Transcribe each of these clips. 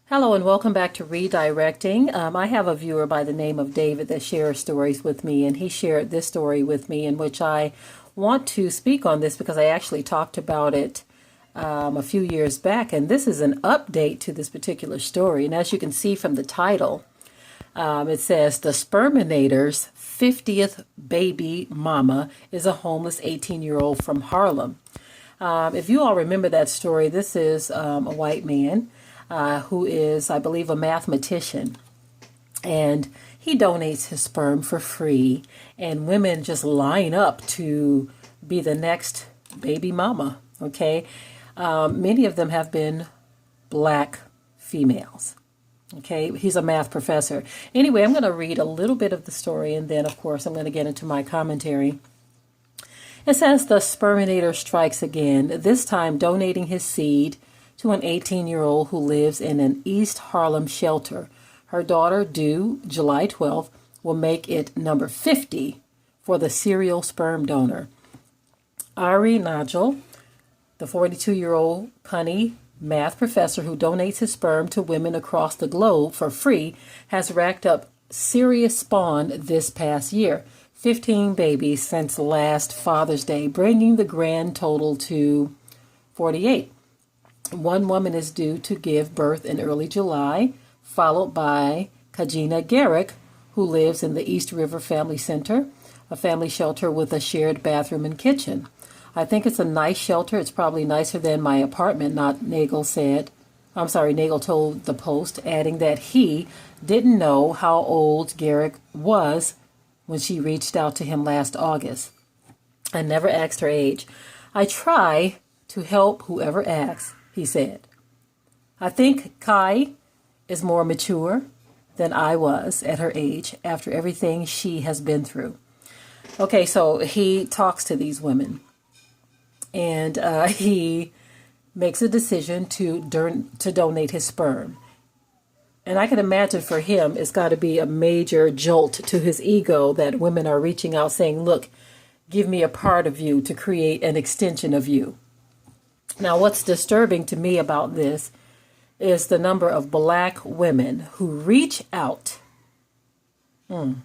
Hello and welcome back to Redirecting. I have a viewer by the name of David that shares stories with me, and he shared this story with me in which I want to speak on this because I actually talked about it a few years back, and this is an update to this particular story. And as you can see from the title, it says, "The Sperminator's 50th baby mama is a homeless 18-year-old from Harlem." If you all remember that story, this is a white man who is, I believe, a mathematician. And he donates his sperm for free. And women just line up to be the next baby mama. Okay. Many of them have been black females. Okay. He's a math professor. Anyway, I'm going to read a little bit of the story. And then, of course, I'm going to get into my commentary. It says, "The Sperminator strikes again, this time donating his seed to an 18-year-old who lives in an East Harlem shelter. Her daughter, due July 12th, will make it number 50 for the serial sperm donor. Ari Nigel, the 42-year-old punny math professor who donates his sperm to women across the globe for free, has racked up serious spawn this past year. 15 babies since last Father's Day, bringing the grand total to 48. One woman is due to give birth in early July, followed by Kajina Garrick, who lives in the East River Family Center, a family shelter with a shared bathroom and kitchen. I think it's a nice shelter. It's probably nicer than my apartment, Nagel said. Nagel told the Post, adding that he didn't know how old Garrick was when she reached out to him last August. I never asked her age. I try to help whoever asks," he said. "I think Kai is more mature than I was at her age after everything she has been through." Okay, so he talks to these women, and he makes a decision to donate his sperm. And I can imagine for him, it's got to be a major jolt to his ego that women are reaching out saying, "Look, give me a part of you to create an extension of you." Now, what's disturbing to me about this is the number of black women who reach out, to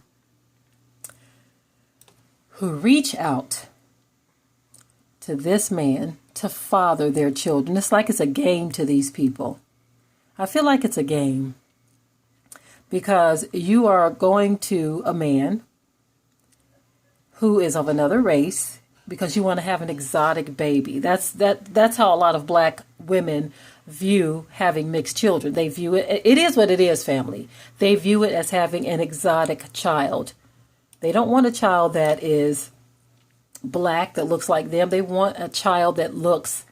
this man to father their children. It's like it's a game to these people. I feel like it's a game because you are going to a man who is of another race because you want to have an exotic baby. That's how a lot of black women view having mixed children. They view it is what it is, family. They view it as having an exotic child. They don't want a child that is black, that looks like them. They want a child that looks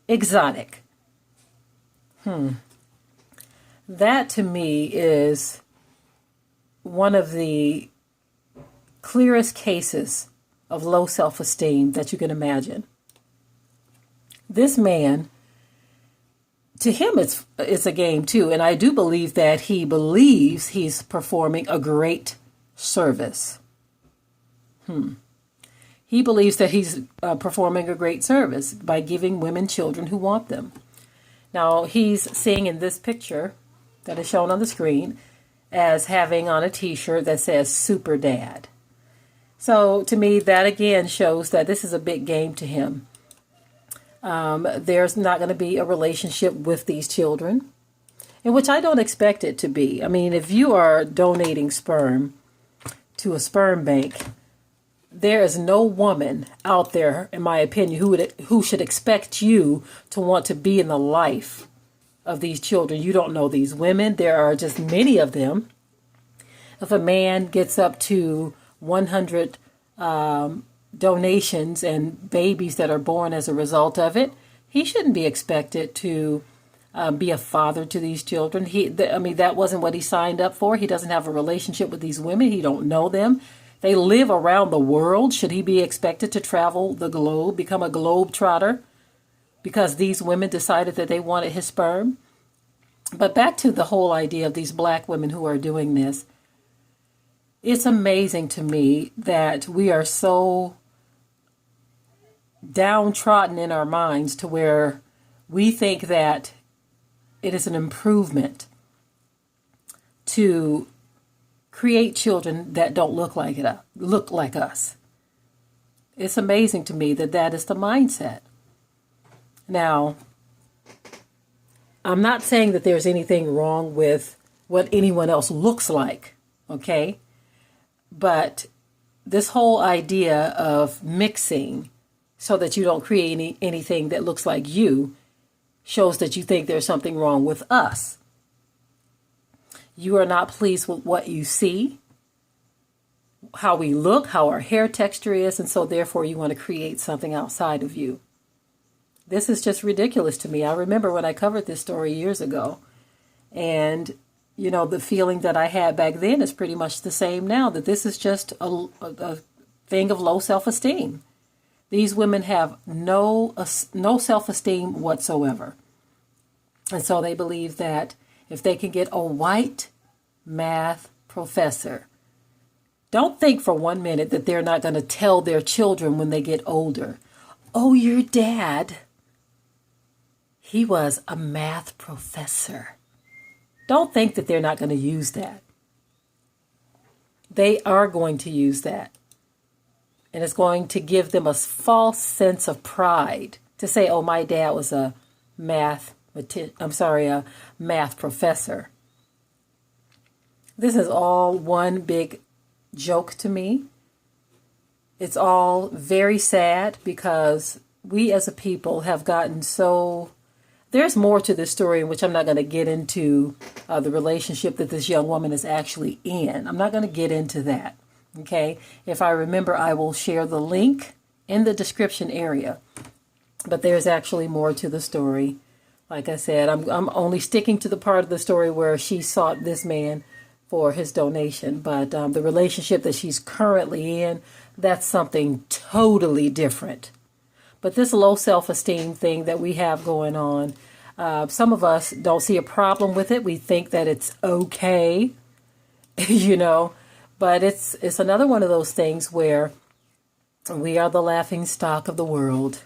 exotic. That to me is one of the clearest cases of low self-esteem that you can imagine. This man, to him, it's a game too. And I do believe that he believes he's performing a great service. He believes that he's performing a great service by giving women children who want them. Now, he's seeing in this picture that is shown on the screen as having on a t-shirt that says "Super Dad." So to me, that again shows that this is a big game to him. There's not going to be a relationship with these children, in which I don't expect it to be. I mean, if you are donating sperm to a sperm bank, there is no woman out there, in my opinion, who should expect you to want to be in the life of these children. You don't know these women. There are just many of them. If a man gets up to 100 donations and babies that are born as a result of it, he shouldn't be expected to be a father to these children. That wasn't what he signed up for. He doesn't have a relationship with these women. He don't know them. They live around the world. Should he be expected to travel the globe, become a globe trotter because these women decided that they wanted his sperm? But back to the whole idea of these black women who are doing this. It's amazing to me that we are so downtrodden in our minds to where we think that it is an improvement to create children that don't look like us. It's amazing to me that that is the mindset. Now, I'm not saying that there's anything wrong with what anyone else looks like, okay? But this whole idea of mixing so that you don't create anything that looks like you shows that you think there's something wrong with us. You are not pleased with what you see, how we look, how our hair texture is, and so therefore you want to create something outside of you. This is just ridiculous to me. I remember when I covered this story years ago, and the feeling that I had back then is pretty much the same now, that this is just a thing of low self-esteem. These women have no self-esteem whatsoever. And so they believe that if they can get a white math professor, don't think for 1 minute that they're not going to tell their children when they get older, oh, your dad, he was a math professor. Don't think that they're not going to use that. They are going to use that. And it's going to give them a false sense of pride to say, oh, my dad was a math professor. This is all one big joke to me. It's all very sad because we as a people have gotten so... There's more to this story in which I'm not going to get into the relationship that this young woman is actually in. I'm not going to get into that. Okay? If I remember, I will share the link in the description area. But there's actually more to the story. Like I said, I'm only sticking to the part of the story where she sought this man for his donation. But the relationship that she's currently in, that's something totally different. But this low self-esteem thing that we have going on, some of us don't see a problem with it. We think that it's okay, but it's another one of those things where we are the laughing stock of the world.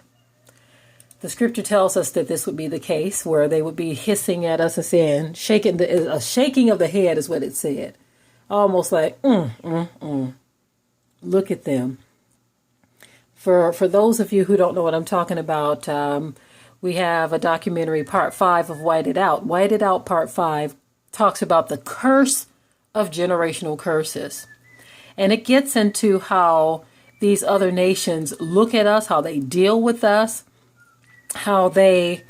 The scripture tells us that this would be the case, where they would be hissing at us and saying, a shaking of the head is what it said. Almost like, Look at them. For those of you who don't know what I'm talking about, we have a documentary, part 5 of White It Out. White It Out, part 5, talks about the curse of generational curses. And it gets into how these other nations look at us, how they deal with us, how they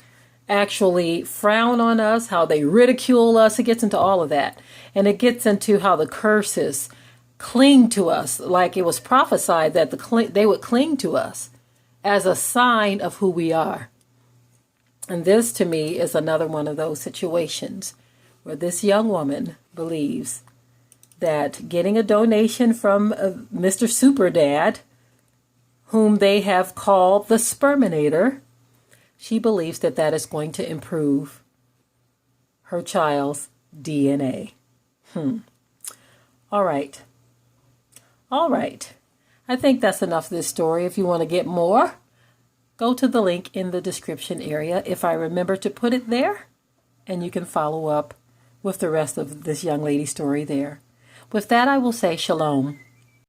actually frown on us, how they ridicule us. It gets into all of that. And it gets into how the curses cling to us, like it was prophesied that they would cling to us as a sign of who we are. And this, to me, is another one of those situations where this young woman believes that getting a donation from Mr. Super Dad, whom they have called the Sperminator, she believes that that is going to improve her child's DNA. All right. I think that's enough of this story. If you want to get more, go to the link in the description area, if I remember to put it there, and you can follow up with the rest of this young lady's story there. With that, I will say shalom.